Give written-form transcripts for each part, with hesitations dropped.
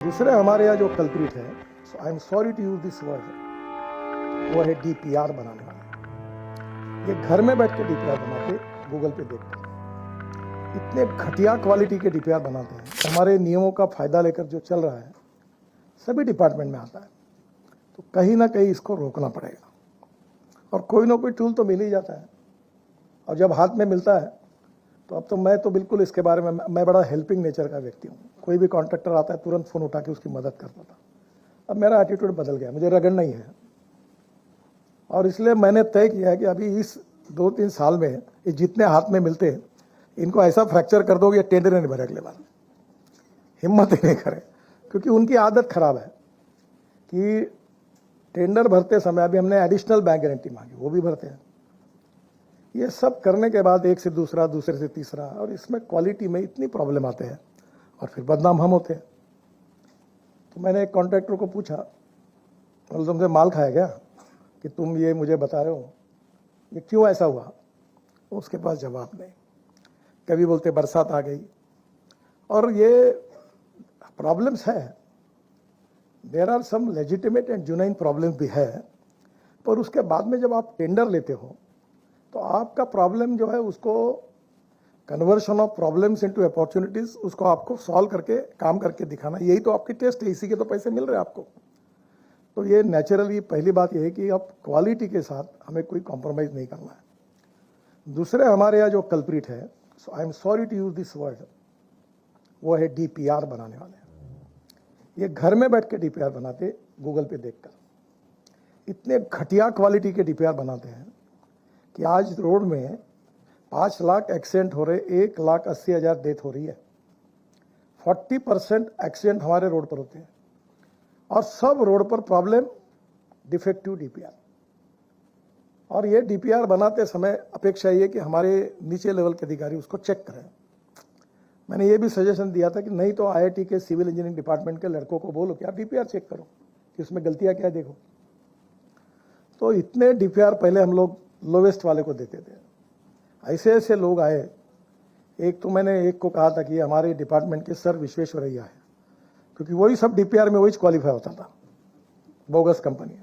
दूसरे हमारे यहाँ जो कल्प्रिट है, I am sorry to use this word, वो है डीपीआर बनाने वाले। ये घर में बैठ के डीपीआर बनाते, गूगल पे देखते इतने घटिया क्वालिटी के डीपीआर बनाते हैं। हमारे नियमों का फायदा लेकर जो चल रहा है सभी डिपार्टमेंट में आता है, तो कहीं ना कहीं इसको रोकना पड़ेगा। और कोई ना कोई टूल तो मिल ही जाता है, और जब हाथ में मिलता है तो अब तो मैं तो बिल्कुल इसके बारे में, मैं बड़ा हेल्पिंग नेचर का व्यक्ति हूँ। कोई भी कॉन्ट्रैक्टर आता है तुरंत फ़ोन उठा के उसकी मदद करता था। अब मेरा एटीट्यूड बदल गया, मुझे रगड़ना ही है। और इसलिए मैंने तय किया है कि अभी इस 2-3 साल में ये जितने हाथ में मिलते हैं इनको ऐसा फ्रैक्चर कर दोगे, टेंडर नहीं भरे अगले बार, हिम्मत ही नहीं करे। क्योंकि उनकी आदत खराब है कि टेंडर भरते समय, अभी हमने एडिशनल बैंक गारंटी मांगी, वो भी भरते हैं। ये सब करने के बाद एक से दूसरा, दूसरे से तीसरा, और इसमें क्वालिटी में इतनी प्रॉब्लम आते हैं और फिर बदनाम हम होते हैं। तो मैंने एक कॉन्ट्रैक्टर को पूछा, बोले तुमसे माल खाया गया कि तुम ये मुझे बता रहे हो, ये क्यों ऐसा हुआ? उसके पास जवाब नहीं। कभी बोलते बरसात आ गई, और ये प्रॉब्लम्स है। There are some legitimate and genuine problem भी है, पर उसके बाद में जब आप टेंडर लेते हो तो आपका प्रॉब्लम जो है उसको conversion of problems into opportunities, उसको आपको सॉल्व करके काम करके दिखाना, यही तो आपकी टेस्ट है, इसी के तो पैसे मिल रहे हैं आपको। तो ये नेचुरली पहली बात ये है कि अब क्वालिटी के साथ हमें कोई कॉम्प्रोमाइज़ नहीं करना है। दूसरे हमारे यहाँ जो कल्प्रिट है, I am sorry to use this word, वो है डीपीआर बनाने वाले। ये घर में बैठ के डीपीआर बनाते, गूगल पे देखकर इतने घटिया क्वालिटी के डीपीआर बनाते हैं कि आज रोड में 5 लाख एक्सीडेंट हो रहे, 1,80,000 डेथ हो रही है। 40% एक्सीडेंट हमारे रोड पर होते हैं, और सब रोड पर प्रॉब्लम डिफेक्टिव डीपीआर। और ये डीपीआर बनाते समय अपेक्षा ये कि हमारे नीचे लेवल के अधिकारी उसको चेक करें। मैंने ये भी सजेशन दिया था कि नहीं तो आईआईटी के सिविल इंजीनियरिंग डिपार्टमेंट के लड़कों को बोलो कि आप डीपीआर चेक करो कि उसमें गलतियां क्या है, देखो। तो इतने डीपीआर पहले हम लोग लोवेस्ट वाले को देते थे, ऐसे ऐसे लोग आए। एक तो मैंने एक को कहा था कि हमारे डिपार्टमेंट के सर विश्वेश्वरैया है, क्योंकि वही सब डीपीआर में वही क्वालिफाई होता था, बोगस कंपनी,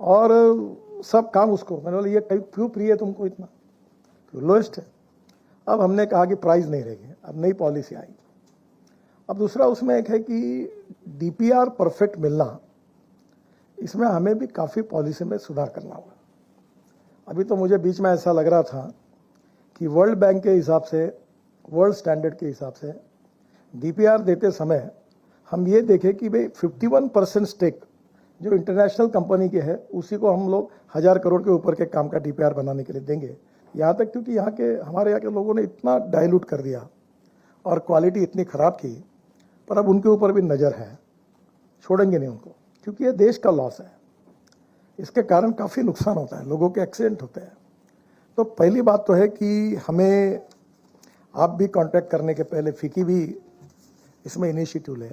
और सब काम उसको। मैंने बोला ये क्यों प्रिय है तुमको इतना, क्यों लोएस्ट है। अब हमने कहा कि प्राइस नहीं रहेगी, अब नई पॉलिसी आई। अब दूसरा उसमें एक है कि डीपीआर परफेक्ट मिलना, इसमें हमें भी काफ़ी पॉलिसी में सुधार करना होगा। अभी तो मुझे बीच में ऐसा लग रहा था कि वर्ल्ड बैंक के हिसाब से, वर्ल्ड स्टैंडर्ड के हिसाब से डीपीआर देते समय हम ये देखें कि भाई 51% स्टेक जो इंटरनेशनल कंपनी के है, उसी को हम लोग 1000 करोड़ के ऊपर के काम का डीपीआर बनाने के लिए देंगे। यहाँ तक क्योंकि यहाँ के, हमारे यहाँ के लोगों ने इतना डाइल्यूट कर दिया और क्वालिटी इतनी ख़राब की, पर अब उनके ऊपर भी नज़र है, छोड़ेंगे नहीं उनको, क्योंकि ये देश का लॉस है। इसके कारण काफ़ी नुकसान होता है, लोगों के एक्सीडेंट होते हैं। तो पहली बात तो है कि हमें, आप भी कॉन्टैक्ट करने के पहले, फिकी भी इसमें इनिशिएटिव ले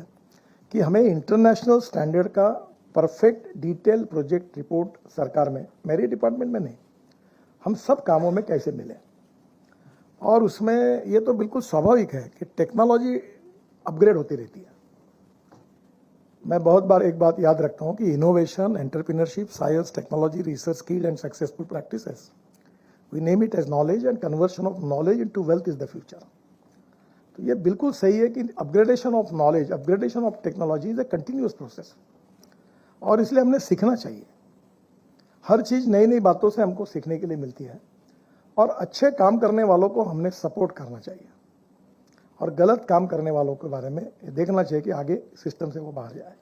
कि हमें इंटरनेशनल स्टैंडर्ड का परफेक्ट डिटेल प्रोजेक्ट रिपोर्ट सरकार में, मेरे डिपार्टमेंट में नहीं, हम सब कामों में कैसे मिले। और उसमें ये तो बिल्कुल स्वाभाविक है कि टेक्नोलॉजी अपग्रेड होती रहती है। मैं बहुत बार एक बात याद रखता हूँ कि innovation, entrepreneurship, science, technology, research, skill and successful practices, we name it as knowledge, and conversion of knowledge into wealth is the future. तो ये बिल्कुल सही है कि upgradation of knowledge, upgradation of technology is a continuous process, और इसलिए हमने सीखना चाहिए। हर चीज़ नई नई बातों से हमको सीखने के लिए मिलती है, और अच्छे काम करने वालों को हमने सपोर्ट करना चाहिए, और गलत काम करने वालों के बारे में देखना चाहिए कि आगे सिस्टम से वो बाहर जाए।